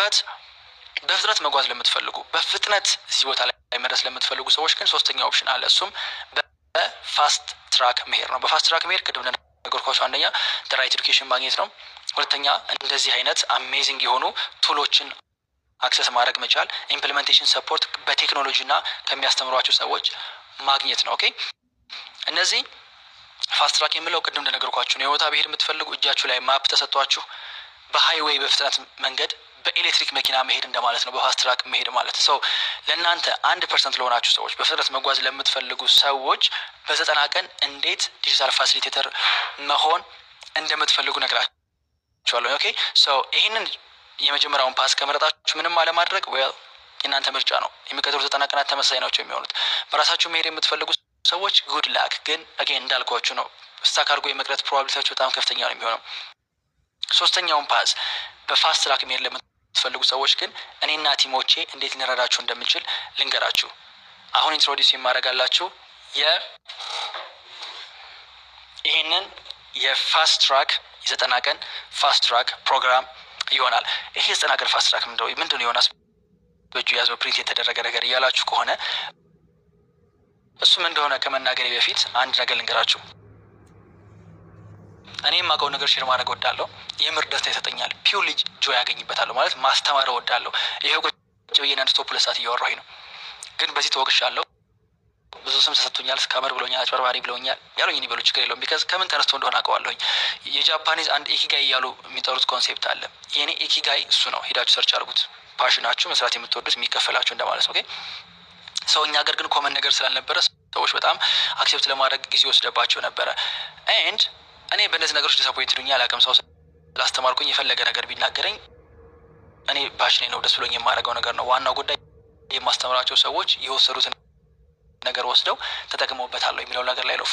በት በፍጥነት መጓዝ ለምትፈልጉ በፍጥነት እዚህ ቦታ ላይ መድረስ ለምትፈልጉ ሰዎች ግን ሶስተኛ ኦፕሽን አለ። እሱም በፋስት ትራክ መሄድ ነው። በፋስት ትራክ መሄድ ቅድም እንደነገርኳችሁ አንደኛ ራይት ኤዱኬሽን ማግኘት ነው። ሁለተኛ እንደዚህ አይነት አሜዚንግ የሆኑ ቱሎችን አክሰስ ማድረግ መቻል፣ ኢምፕሊሜንቴሽን ሰፖርት በቴክኖሎጂ እና ከሚያስተምሯቸው ሰዎች ማግኘት ነው። ኦኬ እነዚህ ፋስት ትራክ የምለው ቅድም እንደነገርኳችሁ ነው። የቦታ ብሄድ የምትፈልጉ እጃችሁ ላይ ማፕ ተሰጥቷችሁ በሃይዌይ በፍጥነት መንገድ በኤሌክትሪክ መኪና መሄድ እንደማለት ነው። በፋስት ትራክ መሄድ ማለት ሰው ለእናንተ 1% ለሆናችሁ ሰዎች በፍጥነት መጓዝ ለምትፈልጉ ሰዎች በ90 ቀን እንዴት ዲጂታል ፋሲሊቴተር መሆን እንደምትፈልጉ ነግራችኋለሁ። ኦኬ ሶ ይህንን የመጀመሪያውን ፓስ ከመረጣችሁ ምንም አለማድረግ የእናንተ ምርጫ ነው። የሚቀጥሉ 90 ቀናት ተመሳሳይ ናቸው የሚሆኑት። በራሳችሁ መሄድ የምትፈልጉ ሰዎች ጉድ ላክ። ግን አጌን እንዳልኳችሁ ነው ስታክ አድርጎ የመቅረት ፕሮባቢሊቲያችሁ በጣም ከፍተኛ ነው የሚሆነው። ሶስተኛውን ፓስ በፋስት ትራክ መሄድ ለምትፈልጉ ሰዎች ግን እኔና ቲሞቼ እንዴት ልንረዳችሁ እንደምንችል ልንገራችሁ። አሁን ኢንትሮዲውስ የማደርጋላችሁ ይሄንን የፋስት ትራክ የ90 ቀን ፋስት ትራክ ፕሮግራም ይሆናል። ይሄ 90 ቀን ፋስት ትራክ ምንድነው ዮናስ በእጁ ያዘው ፕሪንት የተደረገ ነገር እያላችሁ ከሆነ እሱም እንደሆነ ከመናገሬ በፊት አንድ ነገር ልንገራችሁ። እኔ የማውቀው ነገር ሼር ማድረግ እወዳለሁ። የምር ደስታ ይሰጠኛል። ፒውር ልጅ ጆይ ያገኝበታለሁ ማለት ማስተማር እወዳለሁ። ይሄው ቁጭ ብዬ አንድ ስቶፕ ለሳት እያወራሁኝ ነው። ግን በዚህ ተወቅሻለሁ። ብዙ ስም ተሰጥቶኛል። ስካመር ብሎኛል፣ አጭበርባሪ ብሎኛል። ያሉኝ እኔ በሉ ችግር የለውም። ቢካዝ ከምን ተነስቶ እንደሆነ አውቀዋለሁኝ። የጃፓኒዝ አንድ ኢኪጋይ እያሉ የሚጠሩት ኮንሴፕት አለ። የኔ ኢኪጋይ እሱ ነው። ሄዳችሁ ሰርች አድርጉት። ፓሽናችሁ መስራት የምትወዱት የሚከፈላችሁ እንደማለት ነው። ኦኬ ሰው እኛ ሀገር ግን ኮመን ነገር ስላልነበረ ሰዎች በጣም አክሴፕት ለማድረግ ጊዜ ወስደባቸው ነበረ። ኤንድ እኔ በእነዚህ ነገሮች ዲስአፖይንት ዱኛ አላውቅም። ሰው ስላስተማርኩኝ የፈለገ ነገር ቢናገረኝ እኔ ፓሽኔ ነው፣ ደስ ብሎኝ የማደርገው ነገር ነው። ዋናው ጉዳይ የማስተምራቸው ሰዎች የወሰዱትን ነገር ወስደው ተጠቅመውበታል የሚለው ነገር ላይ ነው